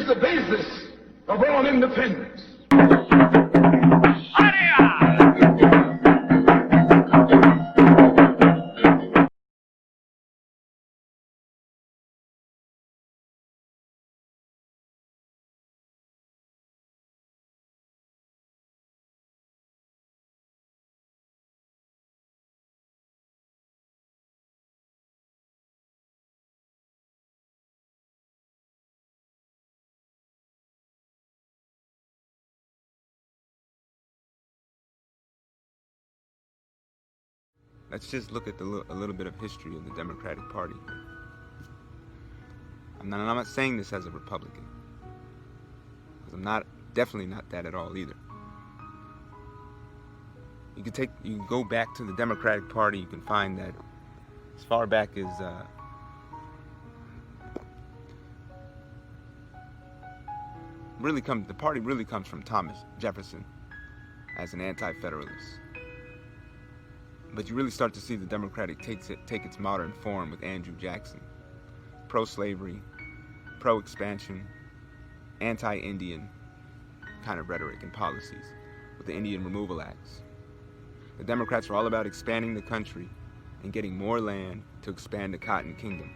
the basis of all independence. Let's just look at a little bit of history of the Democratic Party. I'm not saying this as a Republican, because I'm definitely not that at all either. You can go back to the Democratic Party. You can find that as far back as the party really comes from Thomas Jefferson as an anti-federalist. But you really start to see the Democratic take its modern form with Andrew Jackson. Pro-slavery, pro-expansion, anti-Indian kind of rhetoric and policies with the Indian Removal Acts. The Democrats were all about expanding the country and getting more land to expand the Cotton Kingdom.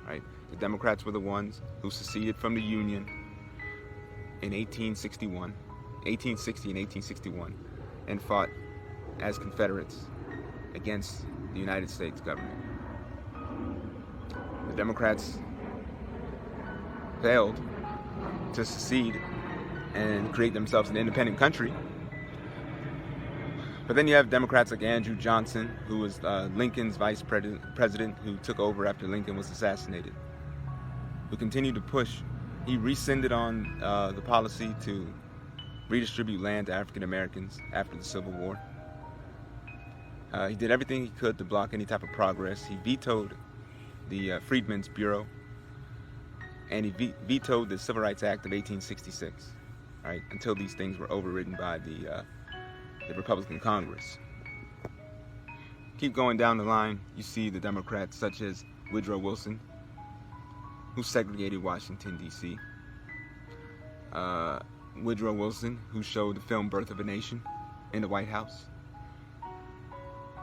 Right? The Democrats were the ones who seceded from the Union in 1860 and 1861, and fought as Confederates against the United States government. The Democrats failed to secede and create themselves an independent country. But then you have Democrats like Andrew Johnson, who was Lincoln's vice president, who took over after Lincoln was assassinated, who continued to push. He rescinded on the policy to redistribute land to African Americans after the Civil War. He did everything he could to block any type of progress. He vetoed the Freedmen's Bureau, and he vetoed the Civil Rights Act of 1866, right, until these things were overridden by the Republican Congress. Keep going down the line, you see the Democrats such as Woodrow Wilson, who segregated Washington, D.C. Woodrow Wilson, who showed the film Birth of a Nation in the White House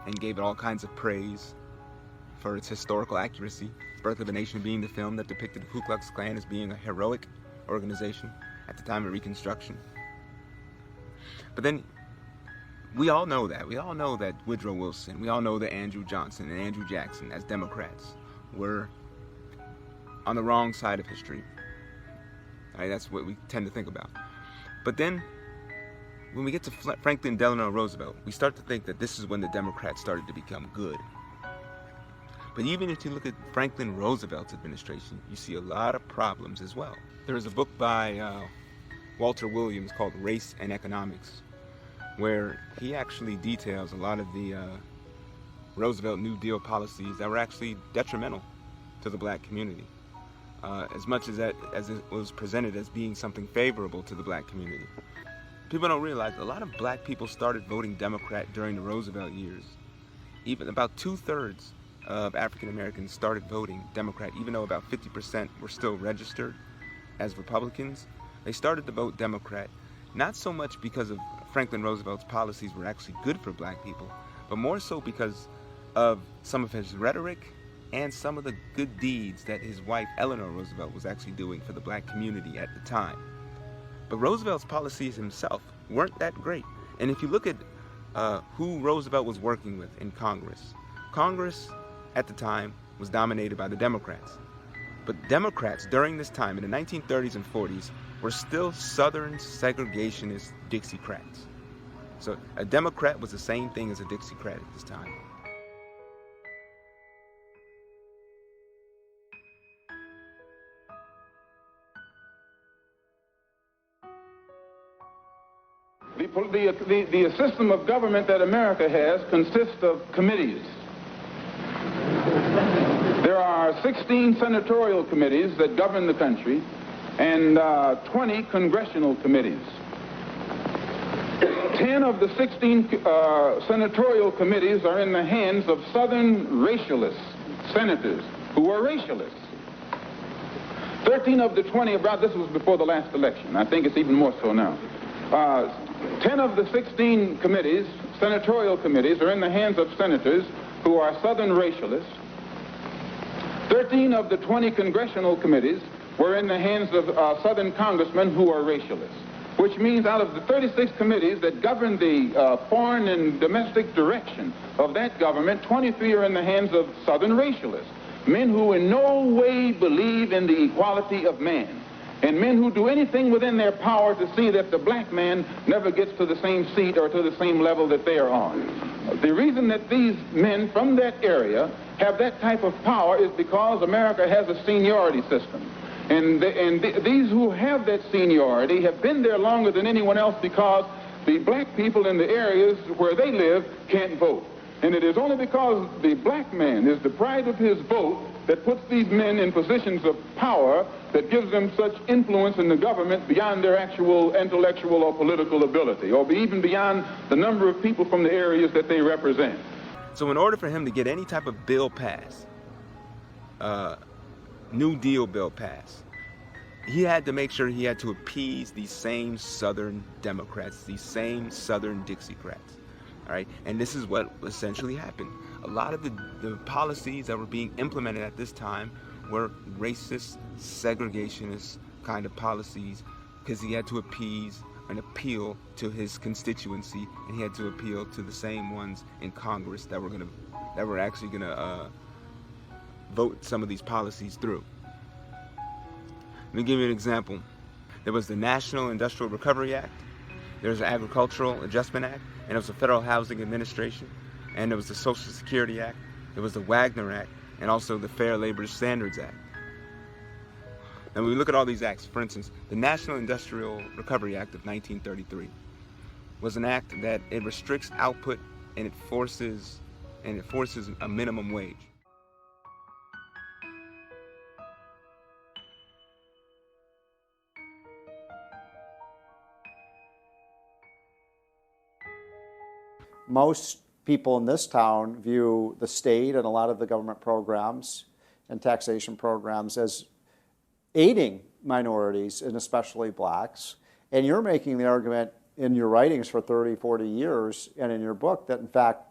and gave it all kinds of praise for its historical accuracy. Birth of a Nation being the film that depicted the Ku Klux Klan as being a heroic organization at the time of Reconstruction. But then we all know that. We all know that Woodrow Wilson, we all know that Andrew Johnson and Andrew Jackson as Democrats were on the wrong side of history. Right, that's what we tend to think about. But then when we get to Franklin Delano Roosevelt, we start to think that this is when the Democrats started to become good. But even if you look at Franklin Roosevelt's administration, you see a lot of problems as well. There is a book by Walter Williams called Race and Economics, where he actually details a lot of the Roosevelt New Deal policies that were actually detrimental to the black community. As much as it was presented as being something favorable to the black community. People don't realize a lot of black people started voting Democrat during the Roosevelt years. Even about 2/3 of African Americans started voting Democrat, even though about 50% were still registered as Republicans. They started to vote Democrat, not so much because of Franklin Roosevelt's policies were actually good for black people, but more so because of some of his rhetoric and some of the good deeds that his wife Eleanor Roosevelt was actually doing for the black community at the time. But Roosevelt's policies himself weren't that great. And if you look at who Roosevelt was working with in Congress, Congress at the time was dominated by the Democrats. But Democrats during this time, in the 1930s and 40s, were still Southern segregationist Dixiecrats. So a Democrat was the same thing as a Dixiecrat at this time. The system of government that America has consists of committees. There are 16 senatorial committees that govern the country and 20 congressional committees. 10 of the 16 senatorial committees are in the hands of Southern racialist senators who are racialists. 13 of the 20, this was before the last election. I think it's even more so now. 10 of the 16 committees, senatorial committees, are in the hands of senators who are Southern racialists. 13 of the 20 congressional committees were in the hands of Southern congressmen who are racialists, which means out of the 36 committees that govern the foreign and domestic direction of that government, 23 are in the hands of Southern racialists, men who in no way believe in the equality of man, and men who do anything within their power to see that the black man never gets to the same seat or to the same level that they are on. The reason that these men from that area have that type of power is because America has a seniority system. And these who have that seniority have been there longer than anyone else because the black people in the areas where they live can't vote. And it is only because the black man is deprived of his vote that puts these men in positions of power that gives them such influence in the government beyond their actual intellectual or political ability, or even beyond the number of people from the areas that they represent. So in order for him to get any type of bill passed, New Deal bill passed, he had to make sure he had to appease these same Southern Democrats, these same Southern Dixiecrats. All right, and this is what essentially happened. A lot of the policies that were being implemented at this time were racist, segregationist kind of policies, because he had to appease and appeal to his constituency, and he had to appeal to the same ones in Congress that were actually gonna vote some of these policies through. Let me give you an example. There was the National Industrial Recovery Act, there was the Agricultural Adjustment Act, and there was the Federal Housing Administration, and there was the Social Security Act, there was the Wagner Act, and also the Fair Labor Standards Act. And when we look at all these acts, for instance, the National Industrial Recovery Act of 1933 was an act that it restricts output and it forces a minimum wage. Most people in this town view the state and a lot of the government programs and taxation programs as aiding minorities, and especially blacks. And you're making the argument in your writings for 30, 40 years and in your book that, in fact,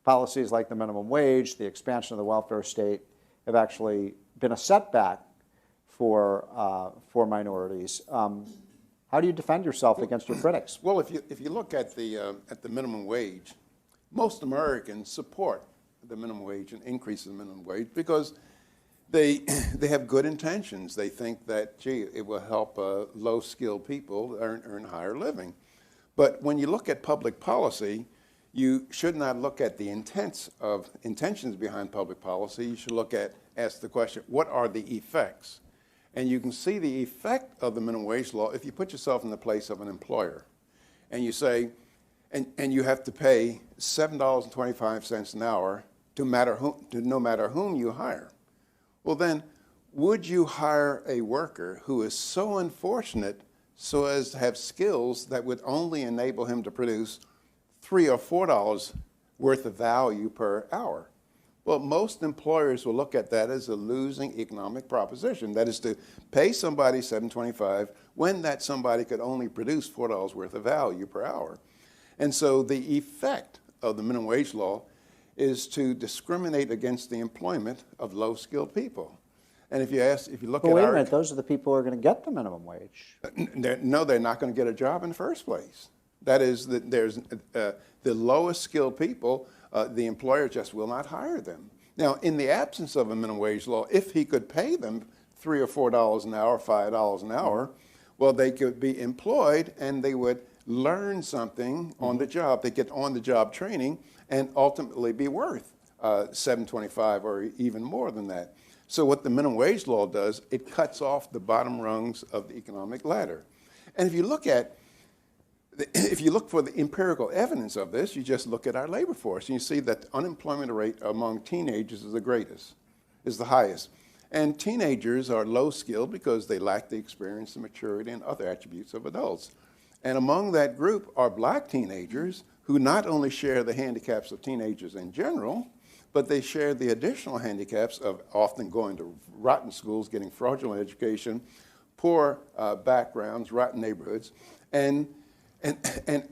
policies like the minimum wage, the expansion of the welfare state, have actually been a setback for minorities. How do you defend yourself against your critics? Well, if you look at the minimum wage, most Americans support the minimum wage and increase in the minimum wage because they have good intentions. They think that, gee, it will help low-skilled people earn higher living. But when you look at public policy, you should not look at the intentions behind public policy. You should ask the question, what are the effects? And you can see the effect of the minimum wage law if you put yourself in the place of an employer. And you say, and you have to pay $7.25 an hour to no matter whom you hire. Well then, would you hire a worker who is so unfortunate so as to have skills that would only enable him to produce $3 or $4 worth of value per hour? Well, most employers will look at that as a losing economic proposition. That is to pay somebody $7.25 when that somebody could only produce $4 worth of value per hour. And so the effect of the minimum wage law is to discriminate against the employment of low-skilled people. And if you look at wait a minute, those are the people who are going to get the minimum wage. No, they're not going to get a job in the first place. That is, there's the lowest skilled people, the employer just will not hire them. Now, in the absence of a minimum wage law, if he could pay them $3 or $4 an hour, $5 an hour, well, they could be employed and they would learn something on the job. They get on-the-job training and ultimately be worth $7.25 or even more than that. So what the minimum wage law does, it cuts off the bottom rungs of the economic ladder. And if you look for the empirical evidence of this, you just look at our labor force, and you see that the unemployment rate among teenagers is the highest. And teenagers are low skilled because they lack the experience and maturity and other attributes of adults. And among that group are black teenagers who not only share the handicaps of teenagers in general, but they share the additional handicaps of often going to rotten schools, getting fraudulent education, poor backgrounds, rotten neighborhoods, and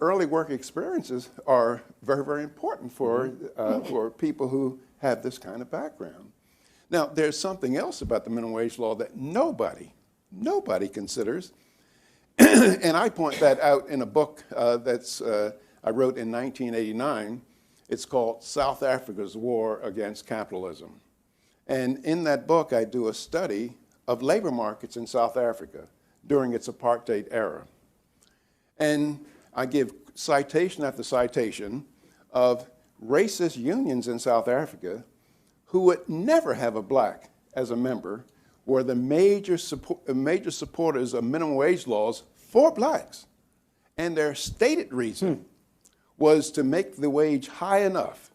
early work experiences are very, very important for people who have this kind of background. Now, there's something else about the minimum wage law that nobody considers, and I point that out in a book I wrote in 1989. It's called South Africa's War Against Capitalism. And in that book, I do a study of labor markets in South Africa during its apartheid era. And I give citation after citation of racist unions in South Africa who would never have a black as a member, were the major supporters of minimum wage laws for blacks. And their stated reason was to make the wage high enough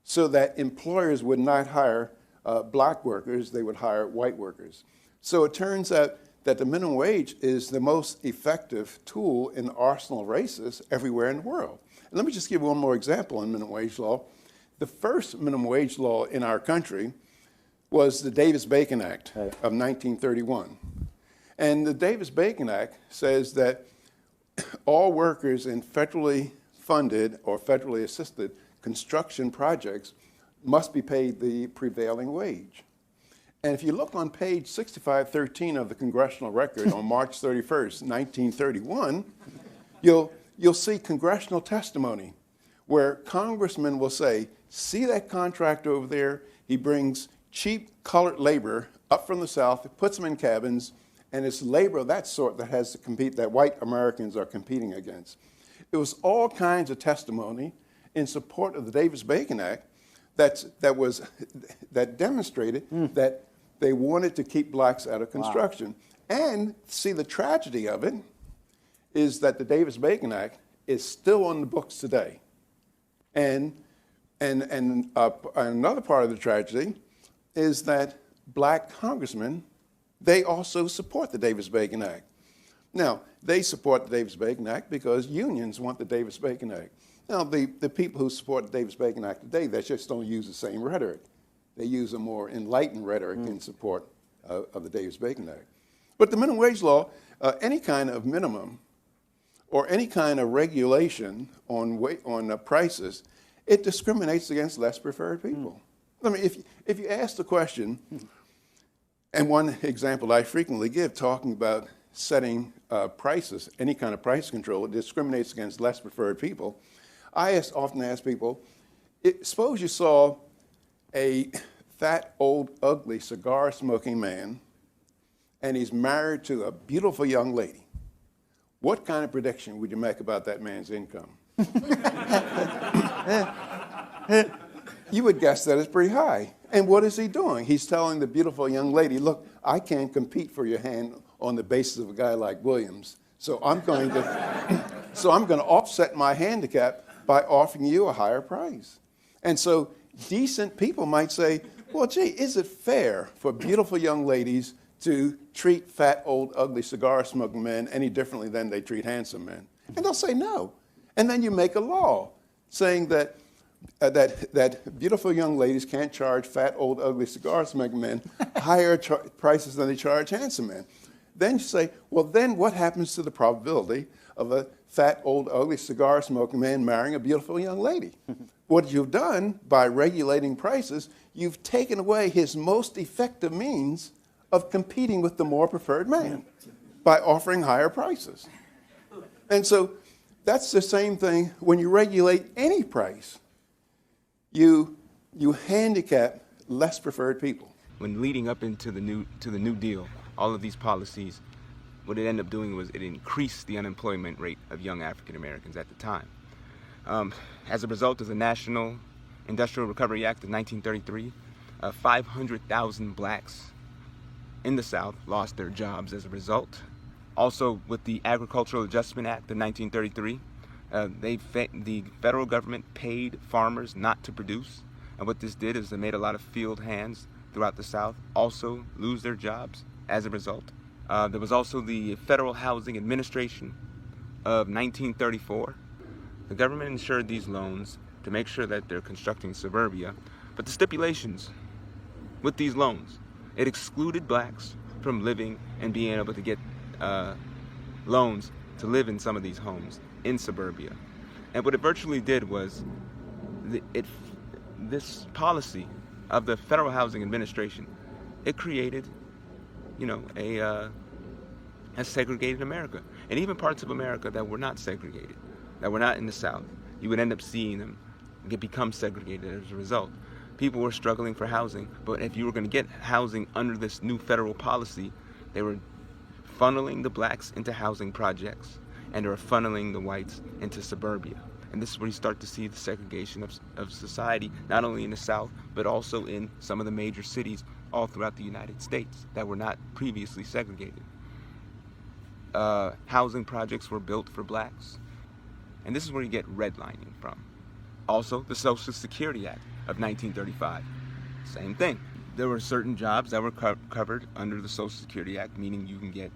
so that employers would not hire black workers, they would hire white workers. So it turns out that the minimum wage is the most effective tool in the arsenal of racists everywhere in the world. And let me just give one more example on minimum wage law. The first minimum wage law in our country was the Davis-Bacon Act of 1931. And the Davis-Bacon Act says that all workers in federally funded or federally assisted construction projects must be paid the prevailing wage. And if you look on page 6513 of the Congressional Record on March 31st, 1931, you'll see congressional testimony where congressmen will say, see that contractor over there? He brings cheap colored labor up from the South, puts them in cabins, and it's labor of that sort that has to compete, that white Americans are competing against. It was all kinds of testimony in support of the Davis-Bacon Act that demonstrated that they wanted to keep blacks out of construction. Wow. And see, the tragedy of it is that the Davis-Bacon Act is still on the books today. And another part of the tragedy is that black congressmen, they also support the Davis-Bacon Act. Now, they support the Davis-Bacon Act because unions want the Davis-Bacon Act. Now, the people who support the Davis-Bacon Act today, they just don't use the same rhetoric. They use a more enlightened rhetoric in support of the Davis-Bacon Act. But the minimum wage law, any kind of minimum or any kind of regulation on prices, it discriminates against less preferred people. I mean, if you ask the question, and one example I frequently give talking about setting prices, any kind of price control, it discriminates against less preferred people. I often ask people, suppose you saw a fat, old, ugly, cigar-smoking man, and he's married to a beautiful young lady. What kind of prediction would you make about that man's income? You would guess that it's pretty high. And what is he doing? He's telling the beautiful young lady, look, I can't compete for your hand on the basis of a guy like Williams. So I'm going to offset my handicap by offering you a higher price. And so decent people might say, well, gee, is it fair for beautiful young ladies to treat fat, old, ugly, cigar-smoking men any differently than they treat handsome men? And they'll say no. And then you make a law saying that beautiful young ladies can't charge fat, old, ugly, cigar-smoking men higher prices than they charge handsome men. Then you say, well, then what happens to the probability of a fat, old, ugly, cigar-smoking man marrying a beautiful young lady? What you've done by regulating prices, you've taken away his most effective means of competing with the more preferred man by offering higher prices. And so that's the same thing when you regulate any price. You handicap less preferred people. When leading up into the New Deal, all of these policies, what it ended up doing was it increased the unemployment rate of young African Americans at the time. As a result of the National Industrial Recovery Act of 1933, 500,000 blacks in the South lost their jobs as a result. Also, with the Agricultural Adjustment Act of 1933, the federal government paid farmers not to produce. And what this did is it made a lot of field hands throughout the South also lose their jobs as a result. There was also the Federal Housing Administration of 1934. The government insured these loans to make sure that they're constructing suburbia, But the stipulations with these loans, it excluded blacks from living and being able to get loans to live in some of these homes in suburbia. And what it virtually did was, this policy of the Federal Housing Administration, it created, a segregated America. And even parts of America that were not segregated, that were not in the South, you would end up seeing them become segregated as a result. People were struggling for housing, but if you were going to get housing under this new federal policy, they were funneling the blacks into housing projects, and they were funneling the whites into suburbia. And this is where you start to see the segregation of society, not only in the South, but also in some of the major cities all throughout the United States that were not previously segregated. Housing projects were built for blacks. And this is where you get redlining from. Also, the Social Security Act of 1935. Same thing. There were certain jobs that were covered under the Social Security Act, meaning you can get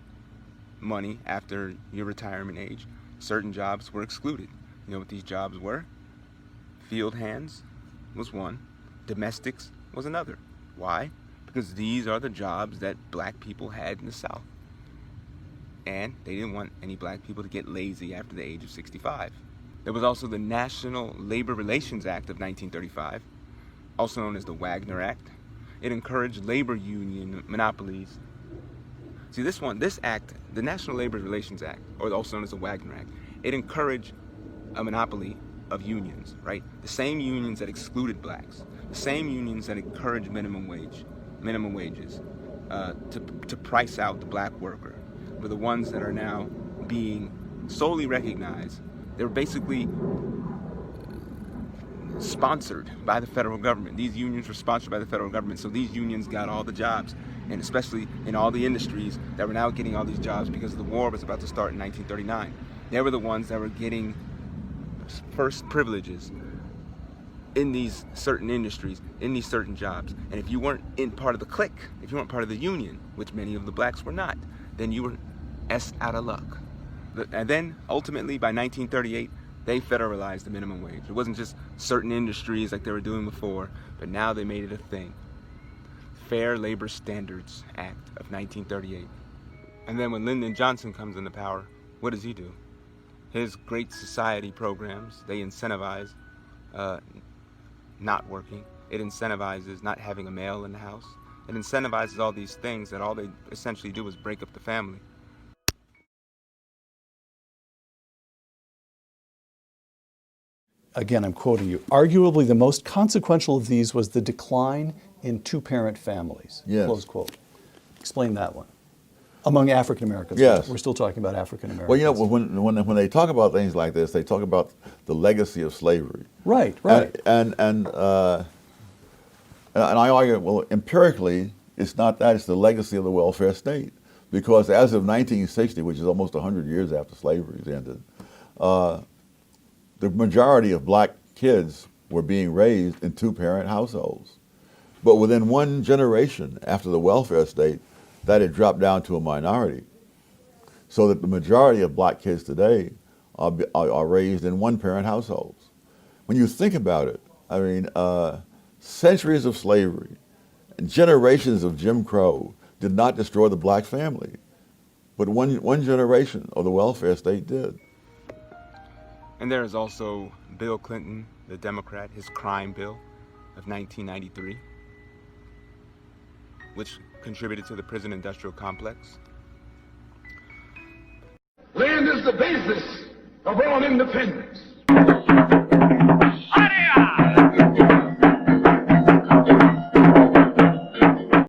money after your retirement age. Certain jobs were excluded. You know what these jobs were? Field hands was one. Domestics was another. Why? Because these are the jobs that black people had in the South. And they didn't want any black people to get lazy after the age of 65. There was also the National Labor Relations Act of 1935, also known as the Wagner Act. It encouraged labor union monopolies. See, this act, the National Labor Relations Act, or also known as the Wagner Act, it encouraged a monopoly of unions, right? The same unions that excluded blacks, the same unions that encouraged minimum wages, to price out the black worker, were the ones that are now being solely recognized. They were basically sponsored by the federal government. These unions were sponsored by the federal government, so these unions got all the jobs, and especially in all the industries that were now getting all these jobs because the war was about to start in 1939. They were the ones that were getting first privileges in these certain industries, in these certain jobs. And if you weren't in part of the clique, if you weren't part of the union, which many of the blacks were not, then you were out of luck. And then ultimately by 1938, they federalized the minimum wage. It wasn't just certain industries like they were doing before, but now they made it a thing. Fair Labor Standards Act of 1938. And then when Lyndon Johnson comes into power, what does he do? His Great Society programs, they incentivize not working. It incentivizes not having a male in the house. It incentivizes all these things that all they essentially do is break up the family. Again, I'm quoting you. Arguably the most consequential of these was the decline in two-parent families. Yes. Close quote. Explain that one. Among African Americans. Yes. We're still talking about African Americans. Well, you know, when they talk about things like this, they talk about the legacy of slavery. Right, right. And I argue, well, empirically, it's not that, it's the legacy of the welfare state. Because as of 1960, which is almost 100 years after slavery ended, the majority of black kids were being raised in two-parent households. But within one generation after the welfare state, that had dropped down to a minority. So that the majority of black kids today are raised in one-parent households. When you think about it, I mean, centuries of slavery and generations of Jim Crow did not destroy the black family. But one generation of the welfare state did. And there is also Bill Clinton, the Democrat, his crime bill of 1993, which contributed to the prison industrial complex. Land is the basis of all independence.